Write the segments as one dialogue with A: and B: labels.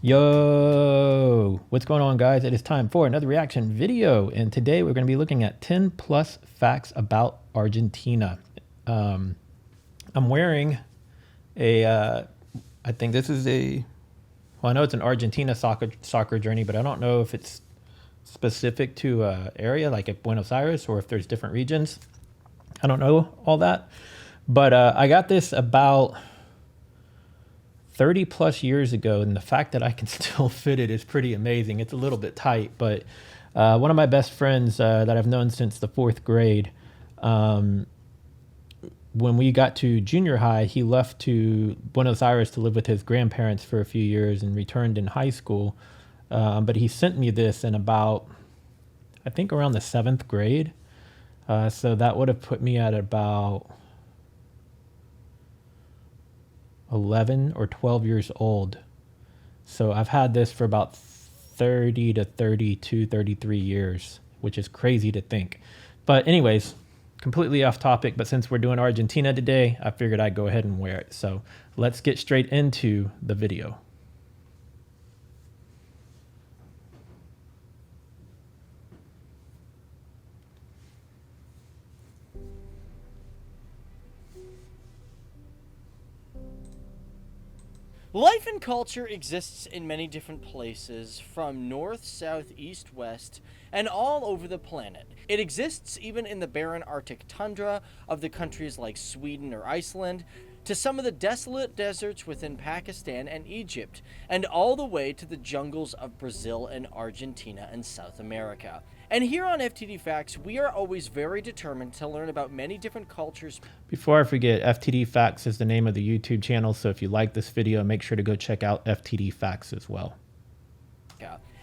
A: Yo, what's going on, guys? It is time for another reaction video, and today we're going to be looking at 10 plus facts about Argentina. I'm wearing a I think this is well, I know it's an Argentina soccer journey, but I don't know if it's specific to a area like at Buenos Aires or if there's different regions. I don't know all that, but I got this about 30 plus years ago, and the fact that I can still fit it is pretty amazing. It's a little bit tight, but one of my best friends that I've known since the 4th grade, when we got to junior high, he left to Buenos Aires to live with his grandparents for a few years and returned in high school. But he sent me this in about, I think around the 7th grade. So that would have put me at about 11 or 12 years old. So I've had this for about 30 to 32, 33 years, which is crazy to think. But anyways, completely off topic, but since we're doing Argentina today, I figured I'd go ahead and wear it. So let's get straight into the video.
B: Life and culture exists in many different places, from north, south, east, west, and all over the planet. It exists even in the barren Arctic tundra of the countries like Sweden or Iceland, to some of the desolate deserts within Pakistan and Egypt, and all the way to the jungles of Brazil and Argentina and South America. And here on FTD Facts, we are always very determined to learn about many different cultures.
A: Before I forget, FTD Facts is the name of the YouTube channel, so if you like this video, make sure to go check out FTD Facts as well.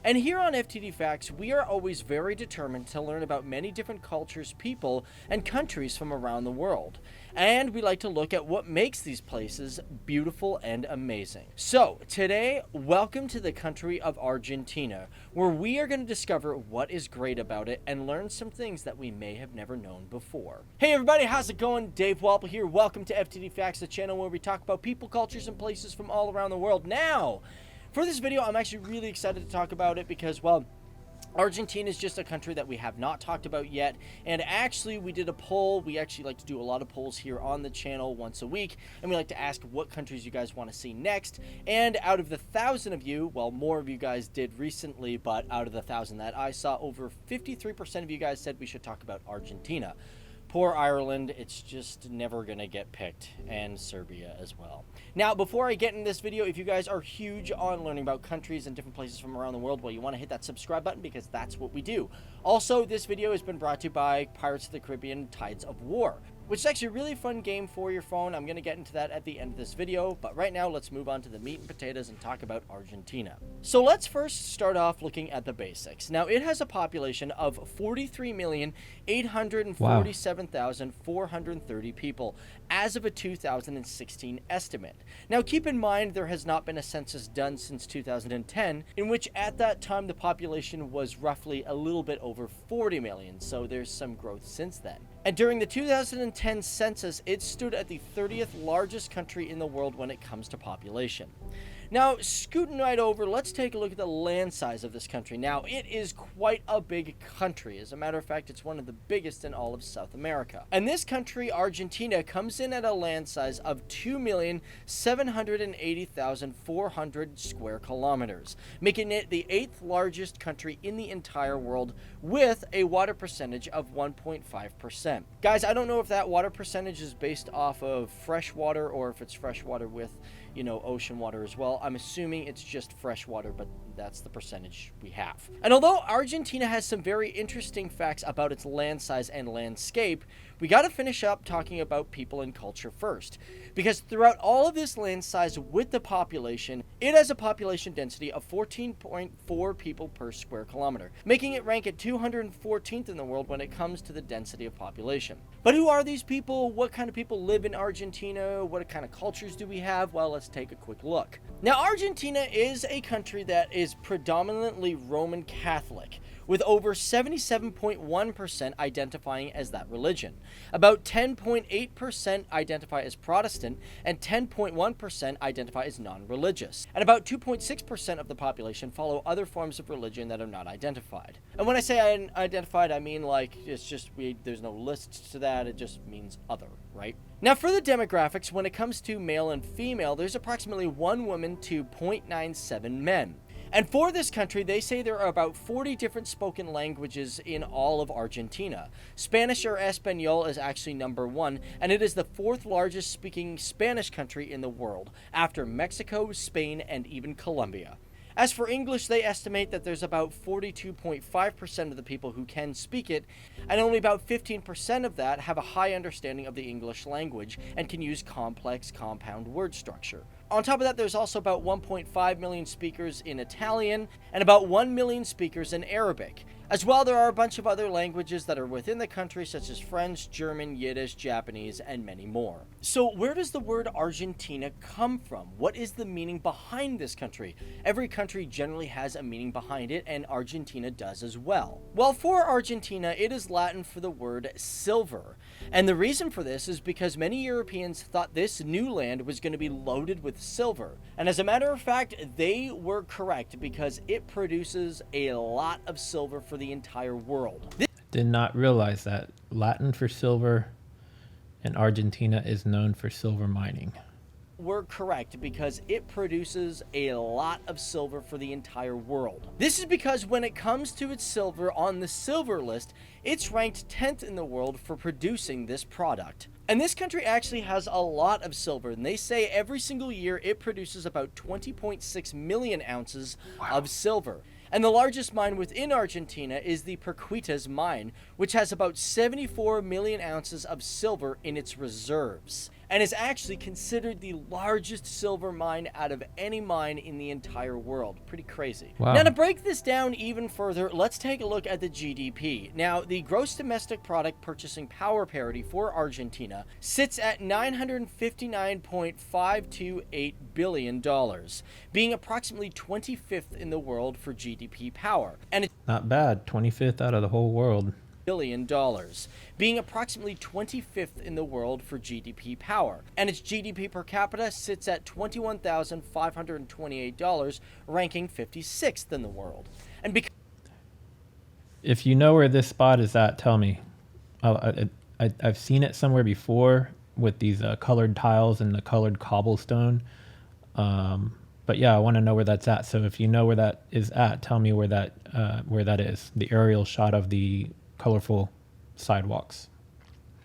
B: And here on FTD Facts, we are always very determined to learn about many different cultures, people, and countries from around the world. And we like to look at what makes these places beautiful and amazing. So today, welcome to the country of Argentina, where we are going to discover what is great about it and learn some things that we may have never known before. Hey everybody, how's it going? Dave Walpole here. Welcome to FTD Facts, the channel where we talk about people, cultures, and places from all around the world. Now, for this video, I'm actually really excited to talk about it because, well, Argentina is just a country that we have not talked about yet, and actually we did a poll. We actually like to do a lot of polls here on the channel once a week, and we like to ask what countries you guys want to see next. And out of the 1,000 of you, well, more of you guys did recently, but out of the 1,000 that I saw, over 53% of you guys said we should talk about Argentina. Poor Ireland, it's just never gonna get picked, and Serbia as well. Now, before I get in this video, if you guys are huge on learning about countries and different places from around the world, well, you want to hit that subscribe button because that's what we do. Also, this video has been brought to you by Pirates of the Caribbean Tides of War, which is actually a really fun game for your phone. I'm going to get into that at the end of this video, but right now let's move on to the meat and potatoes and talk about Argentina. So let's first start off looking at the basics. Now, it has a population of 43,847,430 people as of a 2016 estimate. Now, keep in mind there has not been a census done since 2010, in which at that time the population was roughly a little bit over 40 million, so there's some growth since then. And during the 2010 census, it stood at the 30th largest country in the world when it comes to population. Now, scooting right over, let's take a look at the land size of this country. Now, it is quite a big country. As a matter of fact, it's one of the biggest in all of South America. And this country, Argentina, comes in at a land size of 2,780,400 square kilometers, making it the 8th largest country in the entire world with a water percentage of 1.5%. Guys, I don't know if that water percentage is based off of fresh water or if it's fresh water with, you know, ocean water as well. I'm assuming it's just fresh water, but that's the percentage we have. And although Argentina has some very interesting facts about its land size and landscape, we got to finish up talking about people and culture first, because throughout all of this land size with the population, it has a population density of 14.4 people per square kilometer, making it rank at 214th in the world when it comes to the density of population. But who are these people? What kind of people live in Argentina? What kind of cultures do we have? Well, let's take a quick look. Now, Argentina is a country that is is predominantly Roman Catholic, with over 77.1% identifying as that religion. About 10.8% identify as Protestant, and 10.1% identify as non-religious. And about 2.6% of the population follow other forms of religion that are not identified. And when I say unidentified, I mean like it's just there's no list to that, it just means other, right? Now for the demographics, when it comes to male and female, there's approximately 1 woman to 0.97 men. And for this country, they say there are about 40 different spoken languages in all of Argentina. Spanish or Espanol is actually number 1, and it is the 4th largest speaking Spanish country in the world, after Mexico, Spain, and even Colombia. As for English, they estimate that there's about 42.5% of the people who can speak it, and only about 15% of that have a high understanding of the English language and can use complex compound word structure. On top of that, there's also about 1.5 million speakers in Italian and about 1 million speakers in Arabic. As well, there are a bunch of other languages that are within the country, such as French, German, Yiddish, Japanese, and many more. So where does the word Argentina come from? What is the meaning behind this country? Every country generally has a meaning behind it, and Argentina does as well. Well, for Argentina, it is Latin for the word silver. And the reason for this is because many Europeans thought this new land was going to be loaded with silver. And as a matter of fact, they were correct, because it produces a lot of silver for the entire world.
A: Did not realize that. Latin for silver, and Argentina is known for silver mining.
B: We're correct, because it produces a lot of silver for the entire world. This is because when it comes to its silver on the silver list, it's ranked 10th in the world for producing this product. And this country actually has a lot of silver, and they say every single year it produces about 20.6 million ounces of silver. And the largest mine within Argentina is the Perquitas mine, which has about 74 million ounces of silver in its reserves, and is actually considered the largest silver mine out of any mine in the entire world. Pretty crazy.
A: Wow.
B: Now, to break this down even further, let's take a look at the GDP. Now, the gross domestic product purchasing power parity for Argentina sits at $959.528 billion, being approximately 25th in the world for GDP power. And it's
A: Not bad. 25th out of the whole world.
B: $1 billion, being approximately 25th in the world for GDP power. And its GDP per capita sits at $21,528, ranking 56th in the world. And because
A: If you know where this spot is at, tell me. I've seen it somewhere before with these colored tiles and the colored cobblestone. But yeah, I want to know where that's at. So if you know where that is at, tell me where that is. The aerial shot of the colorful sidewalks.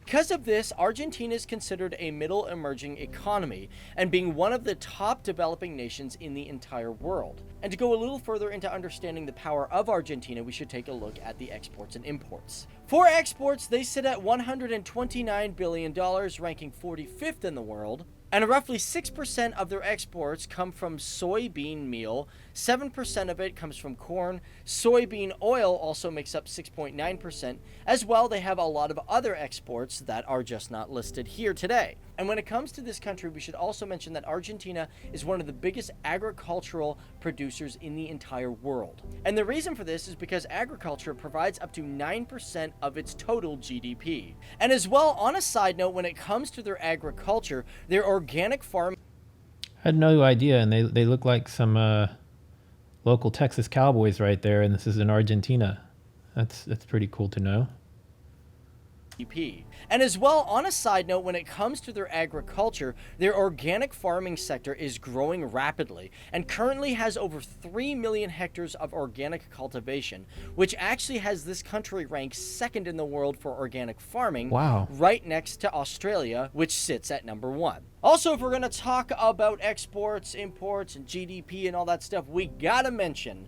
B: Because of this, Argentina is considered a middle emerging economy and being one of the top developing nations in the entire world. And to go a little further into understanding the power of Argentina, we should take a look at the exports and imports. For exports, they sit at $129 billion, ranking 45th in the world. And roughly 6% of their exports come from soybean meal, 7% of it comes from corn, soybean oil also makes up 6.9%. As well, they have a lot of other exports that are just not listed here today. And when it comes to this country, we should also mention that Argentina is one of the biggest agricultural producers in the entire world. And the reason for this is because agriculture provides up to 9% of its total GDP. And as well, on a side note, when it comes to their agriculture, their organic farming.
A: I had no idea, and they look like some local Texas Cowboys right there, and this is in Argentina. That's pretty cool to know.
B: And as well, on a side note, when it comes to their agriculture, their organic farming sector is growing rapidly and currently has over 3 million hectares of organic cultivation, which actually has this country ranked 2nd in the world for organic farming.
A: Wow.
B: Right next to Australia, which sits at number 1. Also, if we're going to talk about exports, imports, and GDP and all that stuff, we gotta mention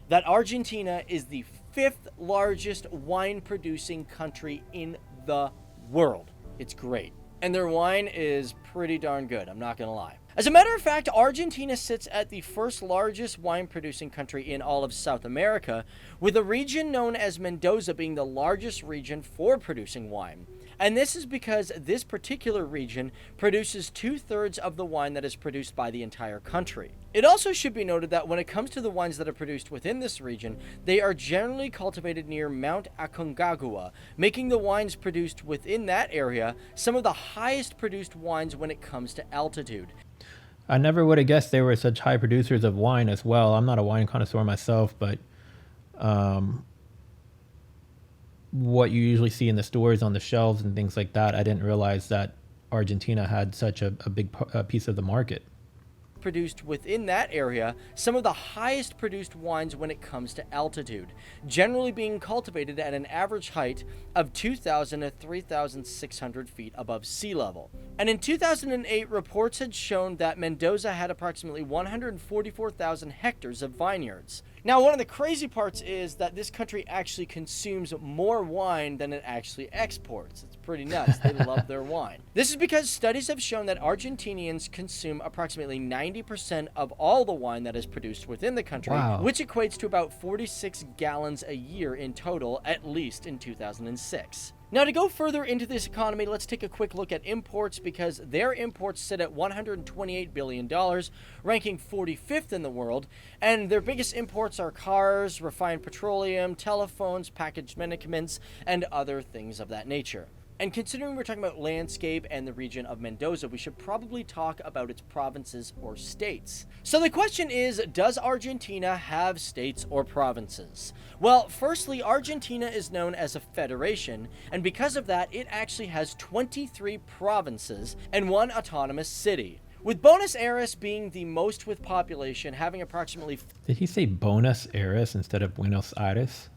B: that Argentina is the 5th largest wine producing country in the world. It's great. And their wine is pretty darn good, I'm not gonna lie. As a matter of fact, Argentina sits at the 1st largest wine producing country in all of South America, with a region known as Mendoza being the largest region for producing wine. And this is because this particular region produces 2/3 of the wine that is produced by the entire country. It also should be noted that when it comes to the wines that are produced within this region, they are generally cultivated near Mount Aconcagua, making the wines produced within that area some of the highest produced wines when it comes to altitude.
A: I never would have guessed they were such high producers of wine as well. I'm not a wine connoisseur myself, but um, what you usually see in the stores on the shelves and things like that, I didn't realize that Argentina had such a big piece of the market.
B: Produced within that area some of the highest produced wines when it comes to altitude, generally being cultivated at an average height of 2,000 to 3,600 feet above sea level. And in 2008, reports had shown that Mendoza had approximately 144,000 hectares of vineyards. Now, one of the crazy parts is that this country actually consumes more wine than it actually exports. It's pretty nuts. They love their wine. This is because studies have shown that Argentinians consume approximately 90% of all the wine that is produced within the country,
A: Wow.
B: which equates to about 46 gallons a year in total, at least in 2006. Now, to go further into this economy, let's take a quick look at imports, because their imports sit at $128 billion, ranking 45th in the world, and their biggest imports are cars, refined petroleum, telephones, packaged medicaments, and other things of that nature. And considering we're talking about landscape and the region of Mendoza, we should probably talk about its provinces or states. So the question is, does Argentina have states or provinces? Well, firstly, Argentina is known as a federation, and because of that, it actually has 23 provinces and one autonomous city, with Buenos Aires being the most with population, having approximately
A: Did he say Buenos Aires instead of Buenos Aires?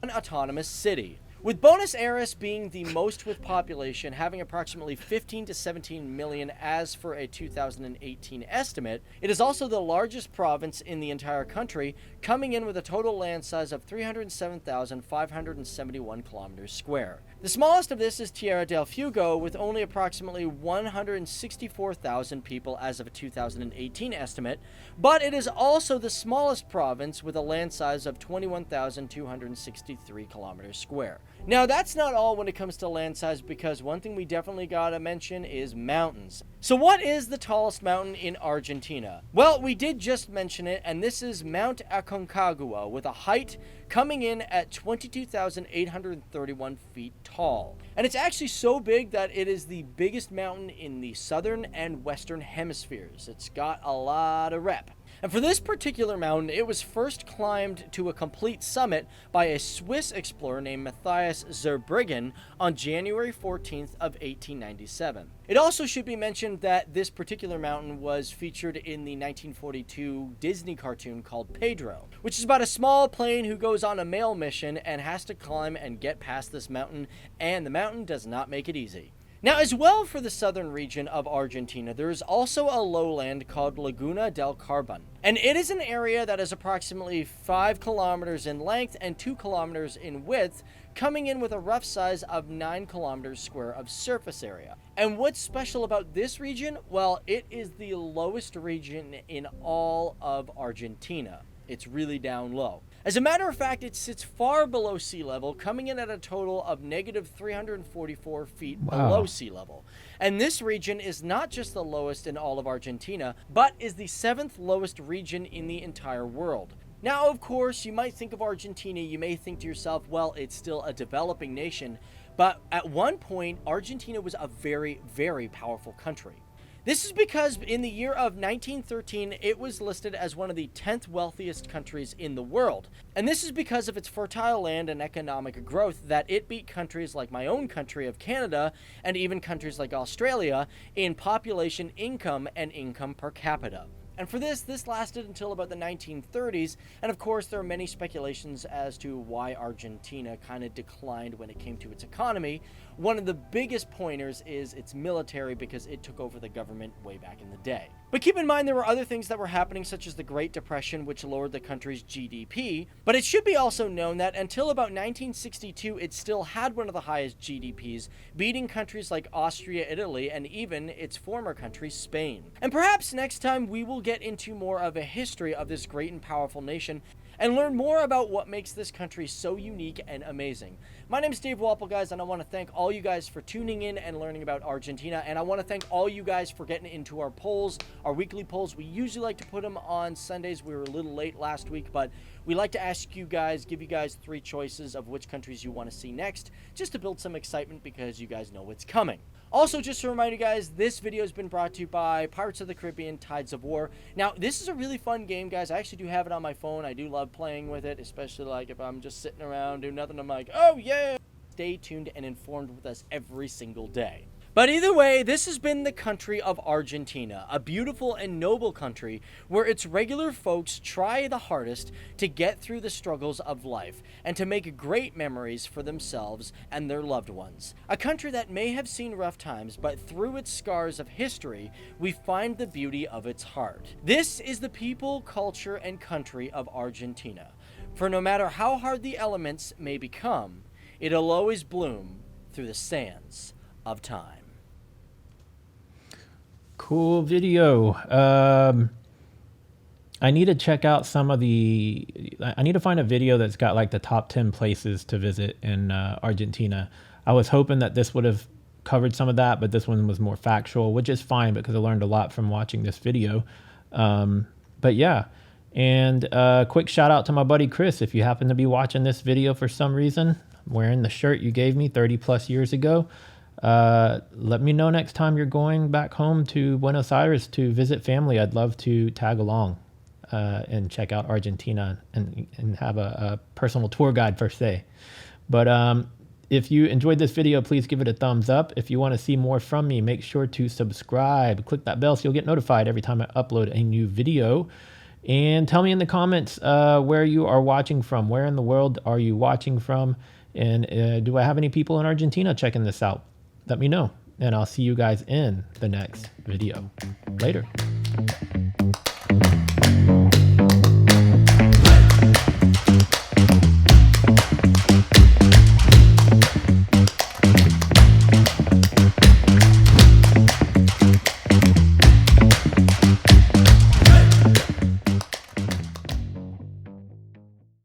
B: one autonomous city. With Buenos Aires being the most with population, having approximately 15 to 17 million as for a 2018 estimate, it is also the largest province in the entire country, coming in with a total land size of 307,571 kilometers square. The smallest of this is Tierra del Fuego, with only approximately 164,000 people as of a 2018 estimate, but it is also the smallest province with a land size of 21,263 kilometers square. Now, that's not all when it comes to land size, because one thing we definitely gotta mention is mountains. So what is the tallest mountain in Argentina? Well, we did just mention it, and this is Mount Aconcagua, with a height coming in at 22,831 feet tall. And it's actually so big that it is the biggest mountain in the southern and western hemispheres. It's got a lot of rep. And for this particular mountain, it was first climbed to a complete summit by a Swiss explorer named Matthias Zurbriggen on January 14th of 1897. It also should be mentioned that this particular mountain was featured in the 1942 Disney cartoon called Pedro, which is about a small plane who goes on a mail mission and has to climb and get past this mountain, and the mountain does not make it easy. Now, as well, for the southern region of Argentina, there is also a lowland called Laguna del Carbon. And it is an area that is approximately 5 kilometers in length and 2 kilometers in width, coming in with a rough size of 9 kilometers square of surface area. And what's special about this region? Well, it is the lowest region in all of Argentina. It's really down low. As a matter of fact, it sits far below sea level, coming in at a total of negative 344 feet below sea level. And this region is not just the lowest in all of Argentina, but is the 7th lowest region in the entire world. Now, of course, you might think of Argentina, you may think to yourself, well, it's still a developing nation, but at one point, Argentina was a very, very powerful country. This is because in the year of 1913, it was listed as one of the 10th wealthiest countries in the world. And this is because of its fertile land and economic growth that it beat countries like my own country of Canada and even countries like Australia in population, income, and income per capita. And for this lasted until about the 1930s, and of course there are many speculations as to why Argentina kind of declined when it came to its economy. One of the biggest pointers is its military, because it took over the government way back in the day. But keep in mind there were other things that were happening, such as the Great Depression, which lowered the country's GDP, but it should be also known that until about 1962 it still had one of the highest GDPs, beating countries like Austria, Italy, and even its former country, Spain. And perhaps next time we will get into more of a history of this great and powerful nation, and learn more about what makes this country so unique and amazing. My name is Dave Walpole, guys, and I want to thank all you guys for tuning in and learning about Argentina, and I want to thank all you guys for getting into our polls, our weekly polls. We usually like to put them on Sundays. We were a little late last week, but we like to ask you guys, give you guys 3 choices of which countries you want to see next, just to build some excitement because you guys know what's coming. Also, just to remind you guys, this video has been brought to you by Pirates of the Caribbean Tides of War. Now, this is a really fun game, guys. I actually do have it on my phone. I do love playing with it, especially like if I'm just sitting around doing nothing, I'm like, oh yeah! Stay tuned and informed with us every single day. But either way, this has been the country of Argentina, a beautiful and noble country where its regular folks try the hardest to get through the struggles of life and to make great memories for themselves and their loved ones. A country that may have seen rough times, but through its scars of history, we find the beauty of its heart. This is the people, culture, and country of Argentina. For no matter how hard the elements may become, it'll always bloom through the sands of time.
A: Cool video. I need to check out some of the, I need to find a video that's got like the top 10 places to visit in Argentina. I was hoping that this would have covered some of that, but this one was more factual, which is fine because I learned a lot from watching this video. But yeah, and quick shout out to my buddy Chris. If you happen to be watching this video for some reason, I'm wearing the shirt you gave me 30 plus years ago. Let me know next time you're going back home to Buenos Aires to visit family. I'd love to tag along and check out Argentina and have a personal tour guide per se. But if you enjoyed this video, please give it a thumbs up. If you want to see more from me, make sure to subscribe. Click that bell so you'll get notified every time I upload a new video. And tell me in the comments where you are watching from. Where in the world are you watching from? And do I have any people in Argentina checking this out? Let me know, and I'll see you guys in the next video. Later.